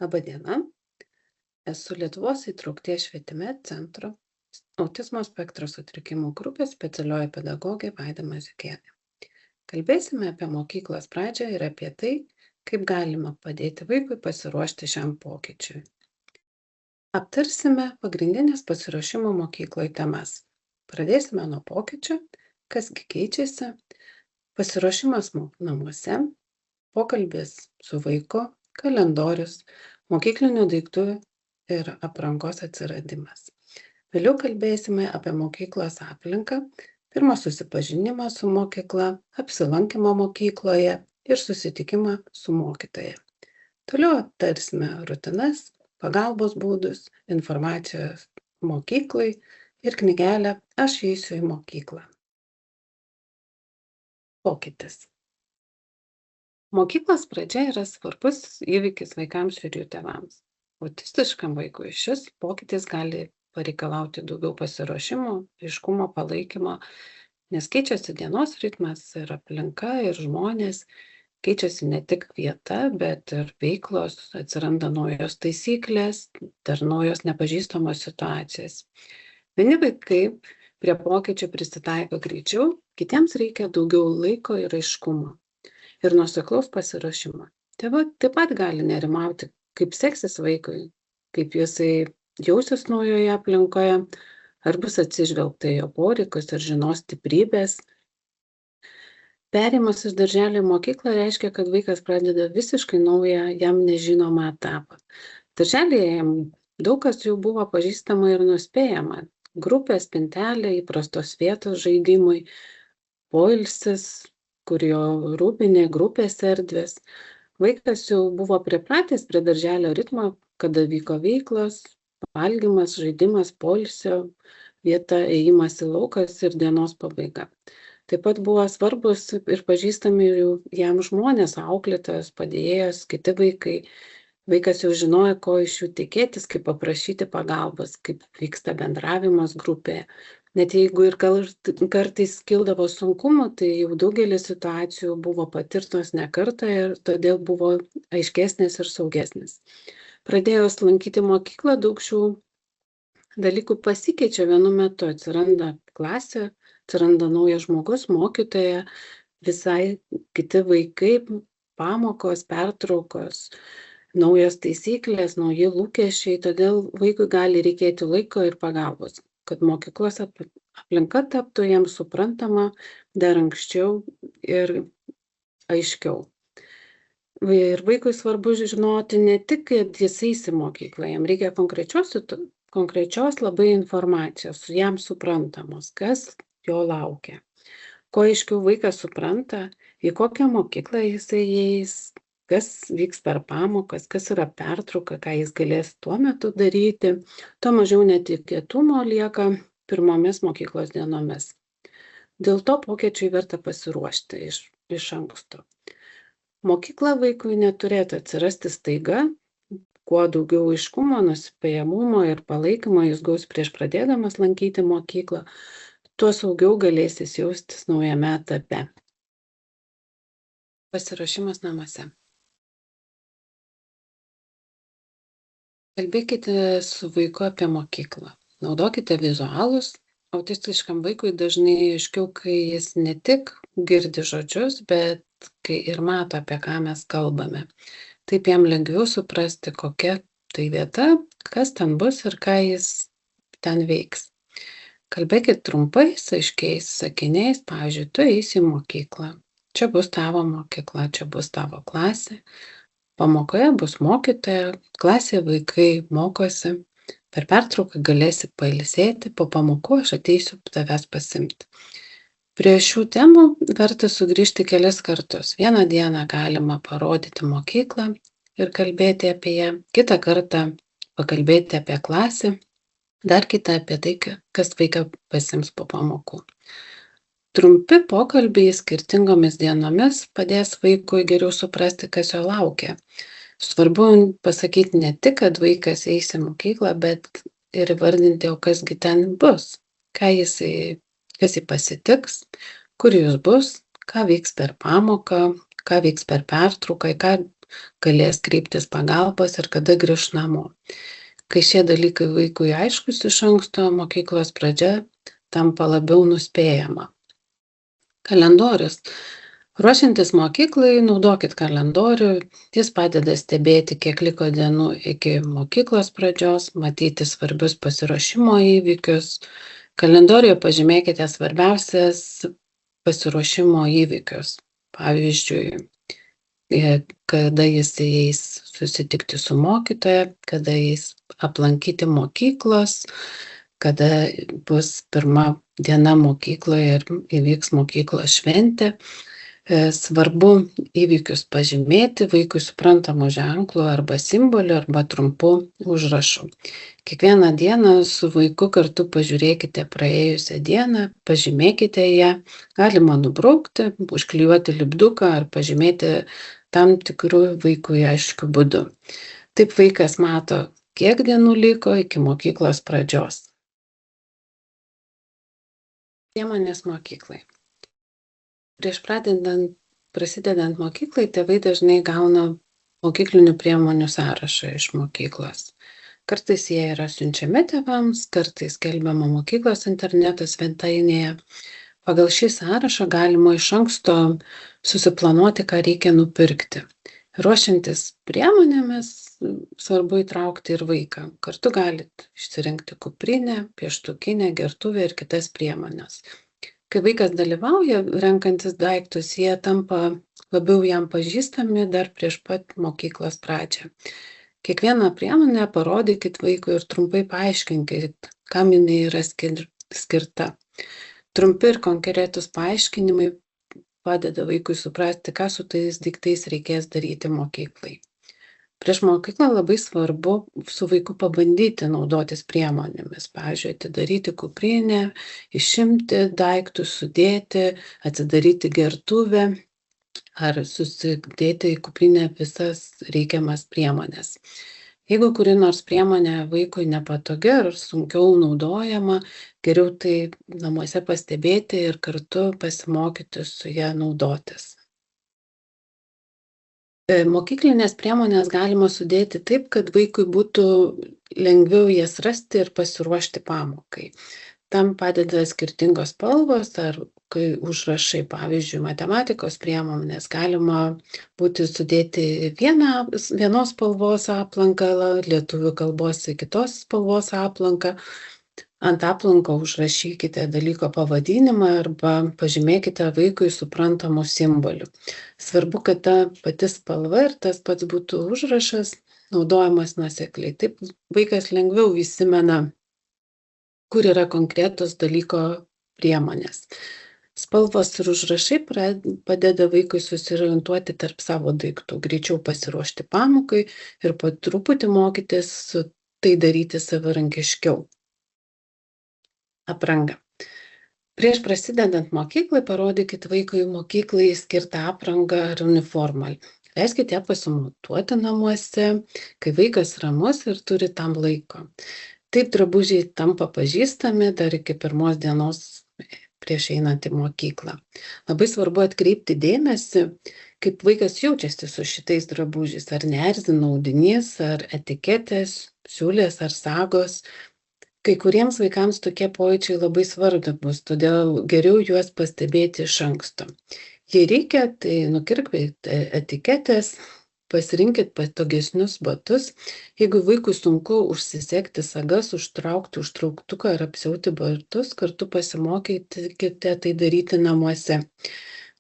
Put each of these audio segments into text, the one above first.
Labadiena, esu Lietuvos įtraukties švietime centro autizmo spektro sutrikimų grupės specialioji pedagogė Vaida Maziukienė. Kalbėsime apie mokyklos pradžią ir apie tai, kaip galima padėti vaikui pasiruošti šiam pokyčiui. Aptarsime pagrindinės pasiruošimo mokykloje temas. Pradėsime nuo pokyčių, kasgi keičiasi, pasiruošimas namuose, pokalbis su vaiku, kalendorius, mokyklinių daiktų ir aprangos atsiradimas. Vėliau kalbėsime apie mokyklos aplinką, pirmą susipažinimą su mokykla, apsilankymą mokykloje ir susitikimą su mokytoja. Toliau aptarsime rutinas, pagalbos būdus, informacijos mokyklai ir knygelę Aš eisiu į mokyklą. Pokytis. Mokyklos pradžia yra svarbus įvykis vaikams ir jų tėvams. Autistiškam vaikui šis pokytis gali pareikalauti daugiau pasiruošimo, aiškumo, palaikymo, nes keičiasi dienos ritmas ir aplinka, ir žmonės, keičiasi ne tik vieta, bet ir veiklos, atsiranda naujos taisyklės, dar naujos nepažįstamos situacijos. Vieni vaikai prie pokyčių prisitaiko greičiau, kitiems reikia daugiau laiko ir aiškumo ir nuoseklaus pasiruošimo. Tėvai taip pat gali nerimauti, kaip seksis vaikui, kaip jisai jausis naujoje aplinkoje, ar bus atsižvelgta į jo poreikius ir žinos stiprybės. Perėjimas iš darželio į mokyklą reiškia, kad vaikas pradeda visiškai naują, jam nežinomą etapą. Darželėje jam daug kas jau buvo pažįstama ir nuspėjama. Grupė, spintelė, įprastos vietos žaidimui, poilsis, kur jo rūpinė grupės erdvės. Vaikas jau buvo pripratęs prie darželio ritmo, kada vyko veiklos, valgymas, žaidimas, poilsio vieta, ėjimas į laukas ir dienos pabaiga. Taip pat buvo svarbus ir pažįstami jam žmonės, auklėtojas, padėjėjas, kiti vaikai. Vaikas jau žinojo, ko iš jų tikėtis, kaip paprašyti pagalbos, kaip vyksta bendravimas grupėje. Net jeigu ir kartais kildavo sunkumų, tai jau daugelis situacijų buvo patirtos ne kartą ir todėl buvo aiškesnės ir saugesnės. Pradėjus lankyti mokyklą, daug šių dalykų pasikeičia vienu metu. Atsiranda klasė, atsiranda naujas žmogus, mokytoja, visai kiti vaikai, pamokos, pertraukos, naujos taisyklės, nauji lūkesčiai, todėl vaikui gali reikėti laiko ir pagalbos, kad mokyklos aplinka taptų jiems suprantama dar anksčiau ir aiškiau. Ir vaikui svarbu žinoti ne tik, kad jis eis į mokyklą, jam reikia konkrečios labai informacijos, jam suprantamos, kas jo laukia. Kuo aiškiau vaikas supranta, į kokią mokyklą jisai eis, kas vyks per pamokas, kas yra pertrauka, ką jis galės tuo metu daryti, tuo mažiau netikėtumo lieka pirmomis mokyklos dienomis. Dėl to pokyčiui verta pasiruošti iš anksto. Mokykla vaikui neturėtų atsirasti staiga, kuo daugiau aiškumo, nuspėjamumo ir palaikymo jis gaus prieš pradėdamas lankyti mokyklą, tuo saugiau galės jis jaustis naujame etape. Pasiruošimas namuose. Kalbėkite su vaiku apie mokyklą. Naudokite vizualus. Autistiškam vaikui dažnai aiškiau, kai jis ne tik girdi žodžius, bet kai ir mato, apie ką mes kalbame. Taip jam lengviau suprasti, kokia tai vieta, kas ten bus ir ką jis ten veiks. Kalbėkit trumpais, aiškiais sakiniais, pavyzdžiui, tu eisi į mokyklą. Čia bus tavo mokykla, čia bus tavo klasė. Pamokoje bus mokytoja, klasėje vaikai mokosi. Per pertrauką galėsi pailsėti, po pamokų aš ateisiu tavęs pasimti. Prie šių temų verta sugrįžti kelis kartus. Vieną dieną galima parodyti mokyklą ir kalbėti apie ją, kitą kartą pakalbėti apie klasę, dar kitą apie tai, kas vaiką pasims po pamokų. Trumpi pokalbiai skirtingomis dienomis padės vaikui geriau suprasti, kas jo laukia. Svarbu pasakyti ne tik, kad vaikas eis į mokyklą, bet ir įvardinti, o kasgi ten bus, kas jį pasitiks, kur jis bus, ką vyks per pamoką, ką vyks per pertrauką, ką galės kreiptis pagalbos ir kada grįš namo. Kai šie dalykai vaikui aiškus iš anksto, mokyklos pradžia tampa labiau nuspėjama. Kalendorius. Ruošiantis mokyklai, naudokit kalendorių, jis padeda stebėti, kiek liko dienų iki mokyklos pradžios, matyti svarbius pasiruošimo įvykius. Kalendoriuje pažymėkite svarbiausias pasiruošimo įvykius. Pavyzdžiui, kada jis eis susitikti su mokytoja, kada jis aplankyti mokyklos, kada bus pirma diena mokykloje ir įvyks mokyklos šventė. Svarbu įvykius pažymėti vaikui suprantamų ženklų arba simbolių arba trumpų užrašų. Kiekvieną dieną su vaiku kartu pažiūrėkite praėjusią dieną, pažymėkite ją, galima nubraukti, užklijuoti lipduką ar pažymėti tam tikrų vaikui aiškių būdų. Taip vaikas mato, kiek dienų liko iki mokyklos pradžios. Priemonės mokyklai. Prieš prasidedant mokyklai, tėvai dažnai gauna mokyklinių priemonių sąrašą iš mokyklos. Kartais jie yra siunčiami tėvams, kartais skelbiama mokyklos interneto svetainėje. Pagal šį sąrašą galima iš anksto susiplanuoti, ką reikia nupirkti. Ruošiantis priemonėmis, svarbu įtraukti ir vaiką. Kartu galite išsirinkti kuprinę, pieštukinę, gertuvę ir kitas priemonės. Kai vaikas dalyvauja renkantis daiktus, jie tampa labiau jam pažįstami dar prieš pat mokyklos pradžią. Kiekvieną priemonę parodykit vaikui ir trumpai paaiškinkit, kam jinai yra skirta. Trumpi ir konkretūs paaiškinimai padeda vaikui suprasti, ką su tais daiktais reikės daryti mokyklai. Prieš mokyklą labai svarbu su vaiku pabandyti naudotis priemonėmis. Pavyzdžiui, atidaryti kuprinę, išimti daiktus, sudėti, atsidaryti gertuvę ar susidėti į kuprinę visas reikiamas priemonės. Jeigu kuri nors priemonė vaikui nepatogi ar sunkiau naudojama, geriau tai namuose pastebėti ir kartu pasimokyti su ja naudotis. Mokyklinės priemonės galima sudėti taip, kad vaikui būtų lengviau jas rasti ir pasiruošti pamokai. Tam padeda skirtingos spalvos ar kai užrašai, pavyzdžiui, matematikos priemonės galima būti sudėti vienos spalvos aplanką, lietuvių kalbos kitos spalvos aplanką. Ant aplanko užrašykite dalyko pavadinimą arba pažymėkite vaikui suprantamų simbolių. Svarbu, kad ta pati spalva ir tas pats būtų užrašas naudojamas nuosekliai. Taip vaikas lengviau įsimena, kur yra konkretus dalyko priemonės. Spalvos ir užrašai padeda vaikui susiorientuoti tarp savo daiktų, greičiau pasiruošti pamokai ir po truputį mokytis tai daryti savarankiškiau. Apranga. Prieš prasidedant mokyklai parodykit vaikui mokyklai skirtą aprangą ar uniformą. Leiskite ją pasimatuoti namuose, kai vaikas ramus ir turi tam laiko. Taip drabužiai tampa pažįstami dar iki pirmos dienos prieš einant į mokyklą. Labai svarbu atkreipti dėmesį, kaip vaikas jaučiasi su šitais drabužiais, ar neerzina audinys, ar etiketės, siūlės ar sagos. Kai kuriems vaikams tokie pojūčiai labai svarbus, todėl geriau juos pastebėti iš anksto. Jei reikia, tai nukirpkite etiketės, pasirinkit patogesnius batus. Jeigu vaikui sunku užsisegti sagas, užtraukti užtrauktuką ar apsiauti batus, kartu pasimokykite tai daryti namuose.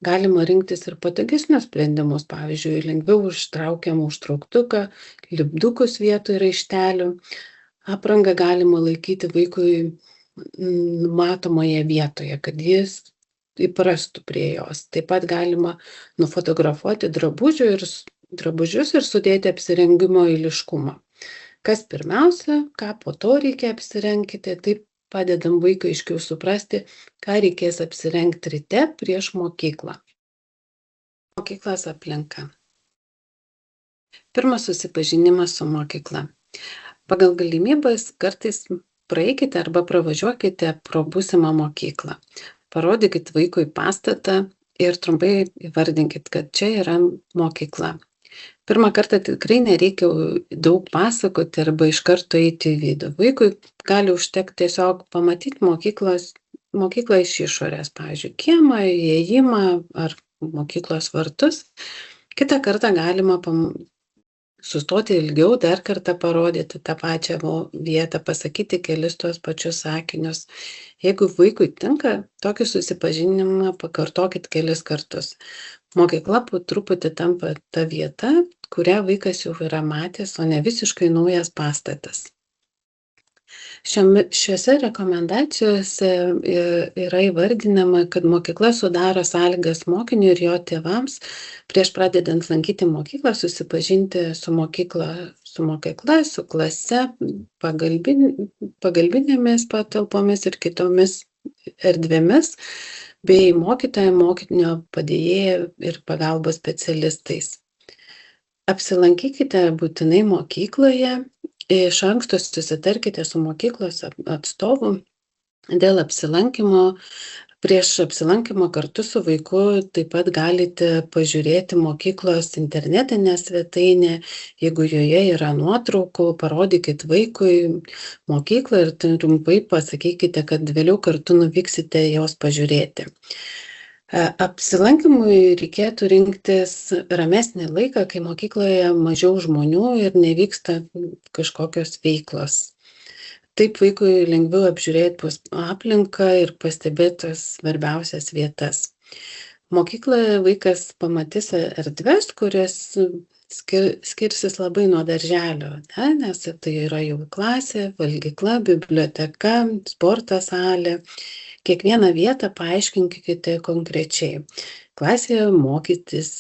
Galima rinktis ir patogesnius sprendimus, pavyzdžiui, lengviau užtraukiamą užtrauktuką, lipdukus vietoj raištelių. Aprangą galima laikyti vaikui matomoje vietoje, kad jis įprastų prie jos. Taip pat galima nufotografuoti drabužius ir sudėti apsirengimo eiliškumą. Kas pirmiausia, ką po to reikia apsirenkite, taip padedam vaikui aiškiau suprasti, ką reikės apsirengti ryte prieš mokyklą. Mokyklos aplinka. Pirmas susipažinimas su mokykla. Pagal galimybės kartais praeikite arba pravažiuokite pro būsimą mokyklą. Parodykit vaikui pastatą ir trumpai įvardinkit, kad čia yra mokykla. Pirmą kartą tikrai nereikia daug pasakoti arba iš karto eiti į vidų. Vaikui gali užtekti tiesiog pamatyti mokyklą iš išorės, pavyzdžiui, kiemą, įėjimą ar mokyklos vartus. Kitą kartą galima sustoti ilgiau, dar kartą parodyti tą pačią vietą, pasakyti kelis tuos pačius sakinius. Jeigu vaikui tinka, tokį susipažinimą pakartokit kelis kartus. Mokykla po truputį tampa ta vieta, kurią vaikas jau yra matęs, o ne visiškai naujas pastatas. Šiuose rekomendacijose yra įvardinama, kad mokykla sudaro sąlygas mokiniui ir jo tėvams prieš pradedant lankyti mokyklą susipažinti su mokykla, su klase, pagalbinėmis patalpomis ir kitomis erdvėmis, bei mokytojo, mokinio padėjėja ir pagalbos specialistais. Apsilankykite būtinai mokykloje, iš anksto susitarkite su mokyklos atstovu dėl apsilankymo. Prieš apsilankymą kartu su vaiku taip pat galite pažiūrėti mokyklos internetinę svetainę. Jeigu joje yra nuotraukų, parodykit vaikui mokyklą ir trumpai pasakykite, kad vėliau kartu nuvyksite jos pažiūrėti. Apsilankymui reikėtų rinktis ramesnį laiką, kai mokykloje mažiau žmonių ir nevyksta kažkokios veiklos. Taip vaikui lengviau apžiūrėti aplinką ir pastebėti tas svarbiausias vietas. Mokykloje vaikas pamatys erdves, kurias skirsis labai nuo darželio, nes tai yra jau klasė, valgykla, biblioteka, sporto salė. Kiekvieną vietą paaiškinkite konkrečiai. Klasėje mokytis,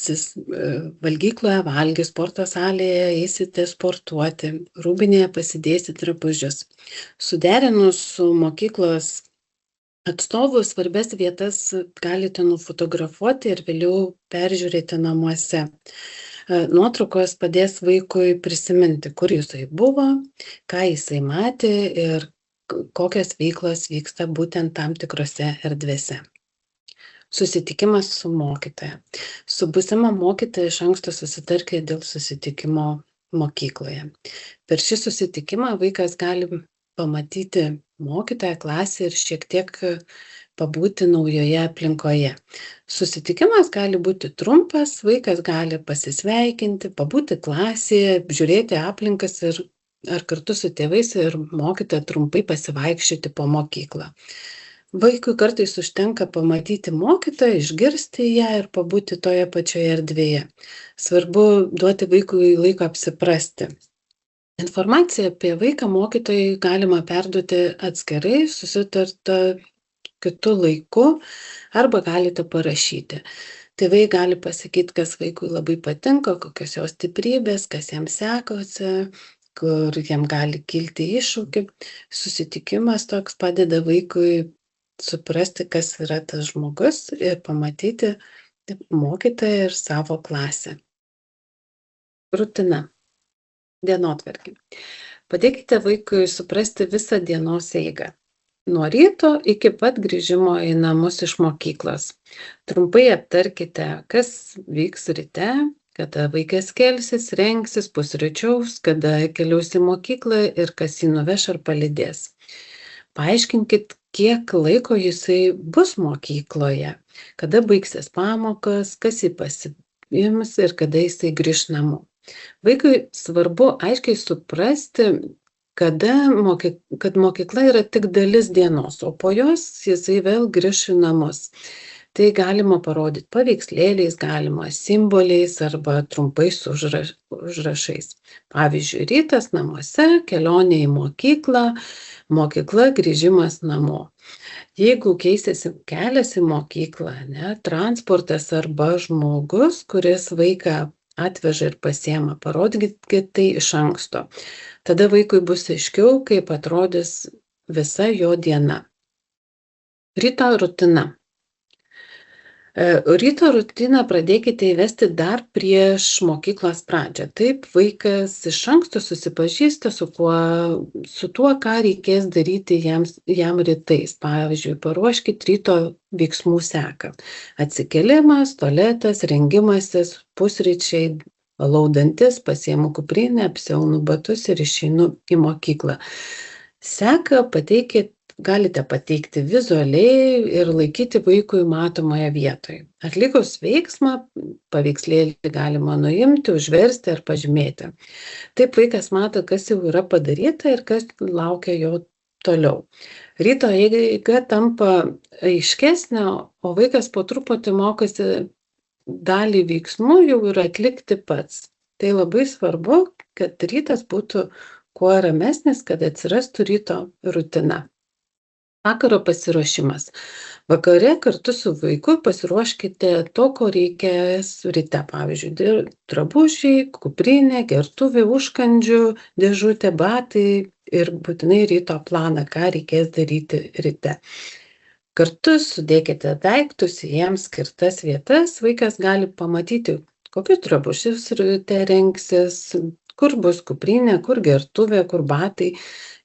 valgykloje valgys, sporto salėje eisite sportuoti, rūbinėje pasidėsite drabužius. Suderinus su mokyklos atstovu svarbias vietas galite nufotografuoti ir vėliau peržiūrėti namuose. Nuotraukos padės vaikui prisiminti, kur jisai buvo, ką jisai matė ir kokios veiklos vyksta būtent tam tikrose erdvėse. Susitikimas su mokytoja. Su būsima mokytoja iš anksto susitarkite dėl susitikimo mokykloje. Per šį susitikimą vaikas gali pamatyti mokytoją klasę ir šiek tiek pabūti naujoje aplinkoje. Susitikimas gali būti trumpas, vaikas gali pasisveikinti, pabūti klasėje, žiūrėti aplinkas ar kartu su tėvais ir mokytoja trumpai pasivaikščioti po mokyklą. Vaikui kartais užtenka pamatyti mokytoją, išgirsti ją ir pabūti toje pačioje erdvėje. Svarbu duoti vaikui laiko apsiprasti. Informaciją apie vaiką mokytojai galima perduoti atskirai, susitarta kitu laiku, arba galite parašyti. Tėvai gali pasakyti, kas vaikui labai patinka, kokios jo stiprybės, kas jam sekasi, kur jam gali kilti iššūkių. Susitikimas toks padeda vaikui suprasti, kas yra tas žmogus ir pamatyti mokytoją ir savo klasę. Rutina. Dienotvarkė. Padėkite vaikui suprasti visą dienos eigą. Nuo ryto iki pat grįžimo į namus iš mokyklos. Trumpai aptarkite, kas vyks ryte, kada vaikas kelsis, rengsis, pusryčiaus, kada keliaus į mokyklą ir kas jį nuveš ar palydės. Paaiškinkit, kiek laiko jisai bus mokykloje, kada baigsis pamokas, kas jį pasiims ir kada jisai grįš namo. Vaikui svarbu aiškiai suprasti, kad mokykla yra tik dalis dienos, o po jos jisai vėl grįš į namus. Tai galima parodyti paveikslėliais, galima simboliais arba trumpais užrašais. Pavyzdžiui, rytas namuose, kelionė į mokyklą, mokykla, grįžimas namo. Jeigu keisiasi kelias į mokyklą, transportas arba žmogus, kuris vaiką atveža ir pasiema, parodykite tai iš anksto. Tada vaikui bus aiškiau, kaip atrodys visa jo diena. Ryto rutina. Ryto rutiną pradėkite įvesti dar prieš mokyklos pradžią. Taip vaikas iš anksto susipažįsta su tuo, ką reikės daryti jam rytais. Pavyzdžiui, paruoškit ryto veiksmų seką. Atsikėlimas, tualetas, rengimasis, pusryčiai, valau dantis, pasiimu kuprinę, apsiaunu batus ir išeinu į mokyklą. Seką galite pateikti vizualiai ir laikyti vaikui matomoje vietoje. Atlikus veiksmą, paveikslėlį galima nuimti, užversti ar pažymėti. Taip vaikas mato, kas jau yra padaryta ir kas laukia jo toliau. Ryto eiga tampa aiškesnė, o vaikas po truputį mokosi dalį veiksmų jau ir atlikti pats. Tai labai svarbu, kad rytas būtų kuo ramesnis, kad atsirastų ryto rutina. Vakaro pasiruošimas. Vakare kartu su vaiku pasiruoškite to, ko reikės ryte. Pavyzdžiui, drabužiai, kuprinė, gertuvė, užkandžių dėžutė, batai ir būtinai ryto planą, ką reikės daryti ryte. Kartu sudėkite daiktus į jiems skirtas vietas. Vaikas gali pamatyti, kokius drabužius ryte rengsis, kur bus kuprinė, kur gertuvė, kur batai.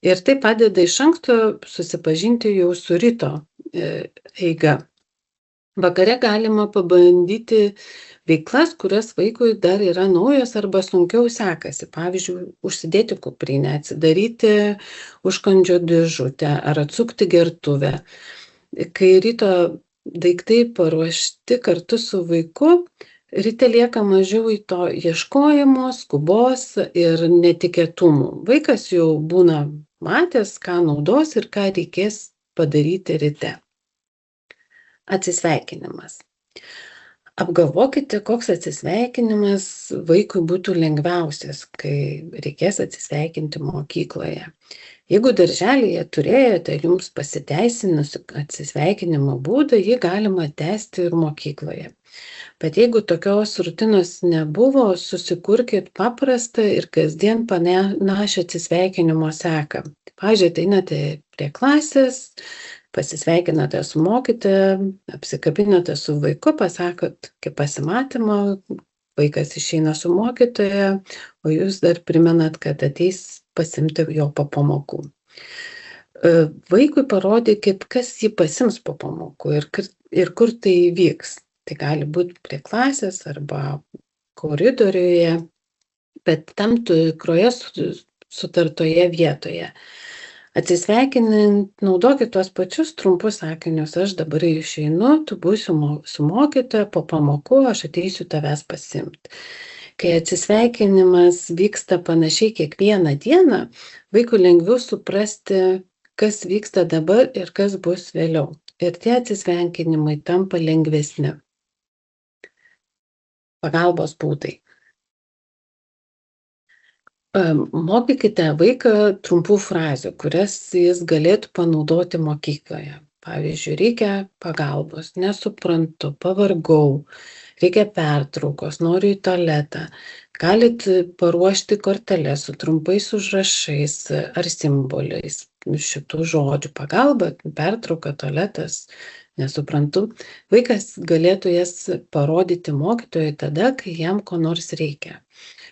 Ir tai padeda iš anksto susipažinti jau su ryto eiga. Vakare galima pabandyti veiklas, kurias vaikui dar yra naujos arba sunkiau sekasi. Pavyzdžiui, užsidėti kuprinę, atsidaryti užkandžio dėžutę ar atsukti gertuvę. Kai ryto daiktai paruošti kartu su vaiku, ryte lieka mažiau į to ieškojimo, skubos ir netikėtumų. Vaikas jau būna matęs, ką naudos ir ką reikės padaryti ryte. Atsisveikinimas. Apgalvokite, koks atsisveikinimas vaikui būtų lengviausias, kai reikės atsisveikinti mokykloje. Jeigu darželyje turėjote jums pasiteisinusi atsisveikinimo būdą, jį galima tęsti ir mokykloje. Bet jeigu tokios rutinos nebuvo, susikurkit paprastą ir kasdien panašią atsisveikinimo seką. Pavyzdžiui, einate prie klasės, pasisveikinote su mokytoja, apsikabinote su vaiku, pasakot, kaip pasimatymą, vaikas išeina su mokytoja, o jūs dar primenat, kad ateis pasimti jo po pamokų. Vaikui parodykit, kas jį pasims po pamokų ir kur tai įvyks. Tai gali būti prie klasės arba koridoriuje, bet tam tikroje sutartoje vietoje. Atsisveikinant, naudokit tuos pačius trumpus sakinius. Aš dabar išeinu, tu būsi su mokytoja, po pamokų aš ateisiu tavęs pasimti. Kai atsisveikinimas vyksta panašiai kiekvieną dieną, vaikui lengviau suprasti, kas vyksta dabar ir kas bus vėliau. Ir tie atsisveikinimai tampa lengvesni. Pagalbos būdai. Mokykite vaiką trumpų frazių, kurias jis galėtų panaudoti mokykloje. Pavyzdžiui, reikia pagalbos, nesuprantu, pavargau, reikia pertraukos, noriu į tualetą. Galit paruošti korteles su trumpais užrašais ar simboliais šitų žodžių. Pagalba, pertrauka, tualetas, nesuprantu. Vaikas galėtų jas parodyti mokytojui tada, kai jam ko nors reikia.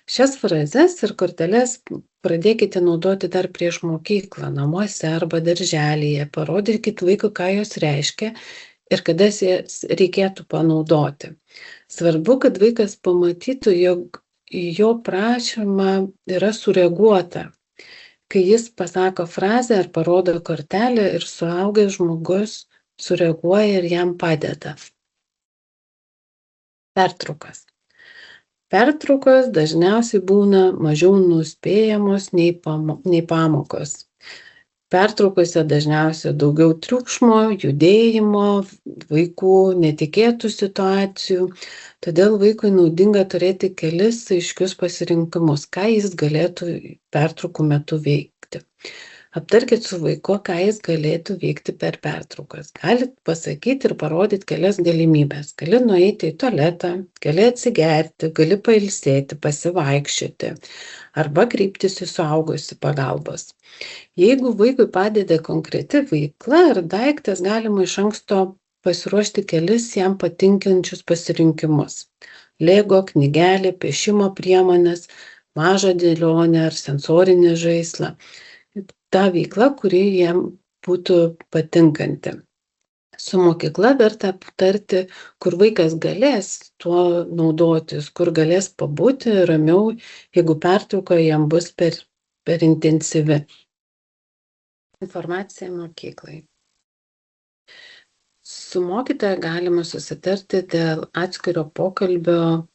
Šias frazes ir korteles pradėkite naudoti dar prieš mokyklą, namuose arba darželyje. Parodykit vaikui, ką jos reiškia ir kada jas reikėtų panaudoti. Svarbu, kad vaikas pamatytų, jog į jo prašymą yra sureaguota. Kai jis pasako frazę ar parodo kortelę ir suaugęs žmogus sureaguoja ir jam padeda. Pertraukas. Pertraukos dažniausiai būna mažiau nuspėjamos nei pamokos. Pertraukose dažniausiai daugiau triukšmo, judėjimo, vaikų netikėtų situacijų. Todėl vaikui naudinga turėti kelis aiškius pasirinkimus, ką jis galėtų pertraukų metu veikti. Aptarkit su vaiku, ką jis galėtų veikti per pertraukas. Galit pasakyti ir parodyti kelias galimybės. Gali nueiti į tualetą, gali atsigerti, gali pailsėti, pasivaikščioti arba kreiptis į suaugusių pagalbos. Jeigu vaikui padeda konkreti veikla ar daiktas, galima iš anksto pasiruošti kelis jam patinkančius pasirinkimus. Lego, knygelė, piešimo priemonės, mažą dėlionę ar sensorinį žaislą. Ta veikla, kuri jam būtų patinkanti. Su mokykla verta aptarti, kur vaikas galės tuo naudotis, kur galės pabūti ramiau, jeigu pertrauka jam bus per intensyvi. Informacija mokyklai. Su mokytoja galima susitarti dėl atskiro pokalbio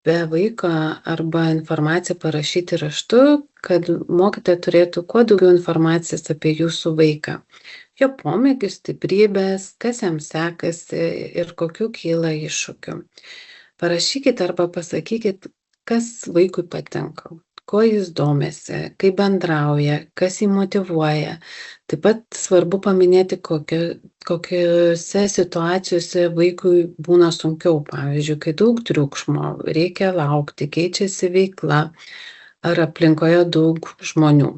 be vaiko arba informaciją parašyti raštu, kad mokytoja turėtų kuo daugiau informacijos apie jūsų vaiką. Jo pomėgius, stiprybės, kas jam sekasi ir kokių kyla iššūkių. Parašykit arba pasakykit, kas vaikui patinka, kuo jis domisi, kaip bendrauja, kas jį motyvuoja. Taip pat svarbu paminėti, kokiose situacijose vaikui būna sunkiau. Pavyzdžiui, kai daug triukšmo, reikia laukti, keičiasi veikla ar aplinkoje daug žmonių.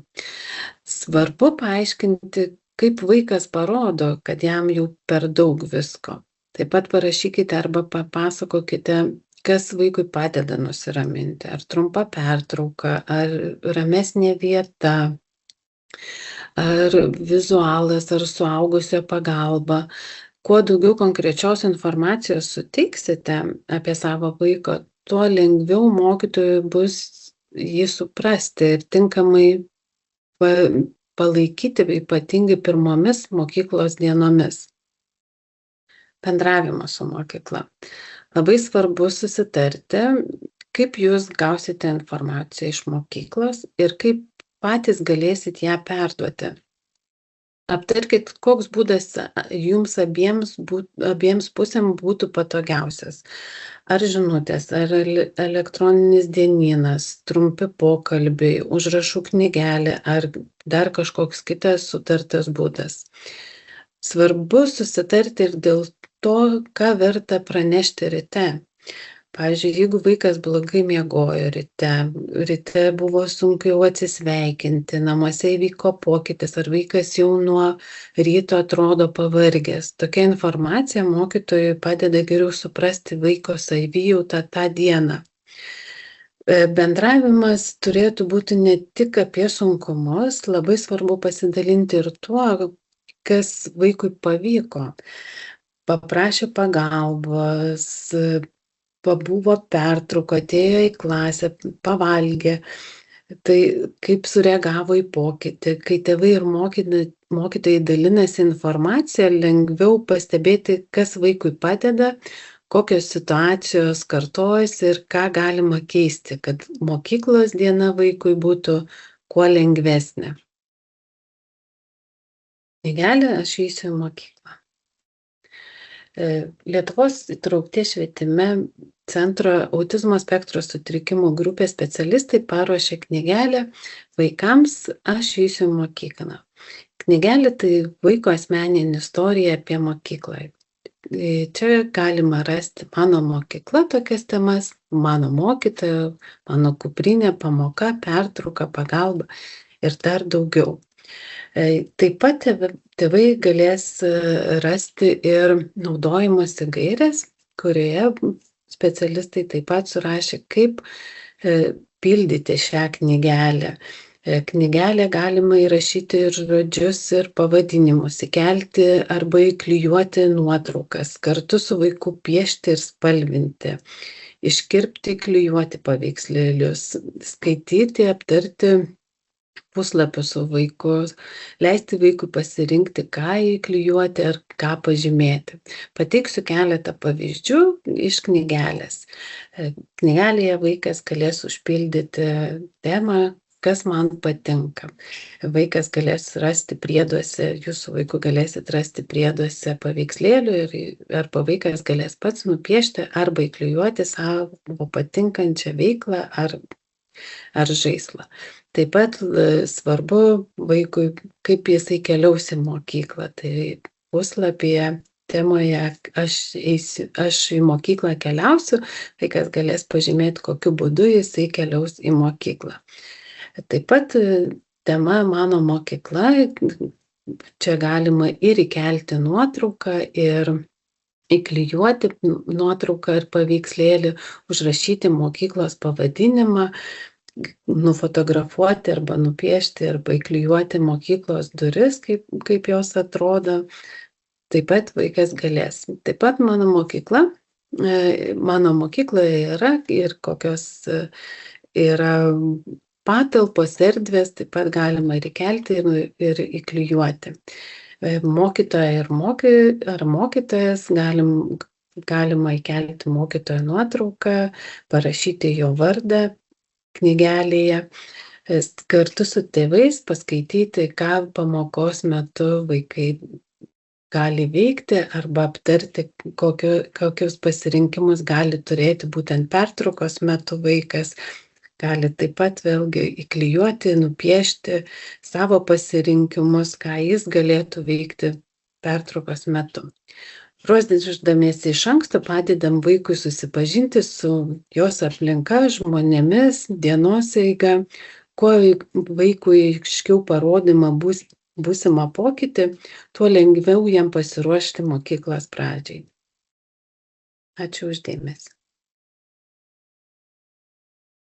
Svarbu paaiškinti, kaip vaikas parodo, kad jam jau per daug visko. Taip pat parašykite arba papasakokite, kas vaikui padeda nusiraminti, ar trumpa pertrauka, ar ramesnė vieta, ar vizualas, ar suaugusio pagalba. Kuo daugiau konkrečios informacijos suteiksite apie savo vaiką, tuo lengviau mokytojui bus jį suprasti ir tinkamai palaikyti, ypatingai pirmomis mokyklos dienomis. Bendravimas su mokykla. Labai svarbu susitarti, kaip jūs gausite informaciją iš mokyklos ir kaip patys galėsit ją perduoti. Aptarkit, koks būdas jums abiems pusėm būtų patogiausias. Ar žinutės, ar elektroninis dienynas, trumpi pokalbiai, užrašų knygelė, ar dar kažkoks kitas sutartas būdas. Svarbu susitarti ir dėl to, ką verta pranešti ryte. Pavyzdžiui, jeigu vaikas blogai miegojo ryte buvo sunkiau atsisveikinti, namuose įvyko pokytis, ar vaikas jau nuo ryto atrodo pavargęs. Tokia informacija mokytojui padeda geriau suprasti vaiko savijautą tą dieną. Bendravimas turėtų būti ne tik apie sunkumus, labai svarbu pasidalinti ir tuo, kas vaikui pavyko. Paprašė pagalbos, pabuvo pertrauko, atėjo į klasę, pavalgė. Tai kaip sureagavo į pokytį. Kai tėvai ir mokytojai dalinasi informaciją, lengviau pastebėti, kas vaikui padeda, kokios situacijos kartojasi ir ką galima keisti, kad mokyklos diena vaikui būtų kuo lengvesnė. Knygelė Aš eisiu į mokyklą. Lietuvos įtraukties švietime centro autizmo spektro sutrikimų grupės specialistai paruošė knygelę vaikams Aš eisiu į mokyklą. Knygelė tai vaiko asmeninė istorija apie mokyklą. Čia galima rasti mano mokykla tokias temas, mano mokytoja, mano kuprinė, pamoka, pertrauka, pagalba ir dar daugiau. Taip pat tėvai galės rasti ir naudojimosi gairės, kurioje specialistai taip pat surašė, kaip pildyti šią knygelę. Knygelę galima įrašyti ir žodžius, ir pavadinimus, įkelti arba įklijuoti nuotraukas, kartu su vaiku piešti ir spalvinti, iškirpti, klijuoti paveikslėlius, skaityti, aptarti puslapius su vaiku, leisti vaikui pasirinkti, ką įklijuoti ar ką pažymėti. Pateiksiu keletą pavyzdžių iš knygelės. Knygelėje vaikas galės užpildyti temą, kas man patinka. Vaikas galės rasti prieduose, jūsų vaikų galėsit rasti prieduose paveikslėlių arba vaikas galės pats nupiešti arba įklijuoti savo patinkančią veiklą ar žaislą. Taip pat svarbu vaikui, kaip jisai keliaus į mokyklą. Tai puslapyje temoje aš į mokyklą keliausiu, vaikas galės pažymėti, kokiu būdu jisai keliaus į mokyklą. Taip pat tema Mano mokykla, čia galima ir įkelti nuotrauką, ir įklijuoti nuotrauką ir paveikslėlį, užrašyti mokyklos pavadinimą, nufotografuoti arba nupiešti arba įklijuoti mokyklos duris, kaip jos atrodo. taip pat vaikas galės. Taip pat mano mokykloje yra ir kokios yra patalpos, erdvės, taip pat galima ir įkelti ir įklijuoti. Mokytoja ar mokytojas galima įkelti mokytojo nuotrauką, parašyti jo vardą knygelėje, kartu su tėvais paskaityti, ką pamokos metu vaikai gali veikti arba aptarti, kokius pasirinkimus gali turėti būtent pertraukos metu vaikas. Gali taip pat vėlgi įklijuoti, nupiešti savo pasirinkimus, ką jis galėtų veikti pertraukos metu. Ruošdamiesi iš anksto padedam vaikui susipažinti su jos aplinka, žmonėmis, dienos eiga. Kuo vaikui aiškiau parodymą būsimą pokytį, tuo lengviau jam pasiruošti mokyklos pradžiai. Ačiū už dėmesį.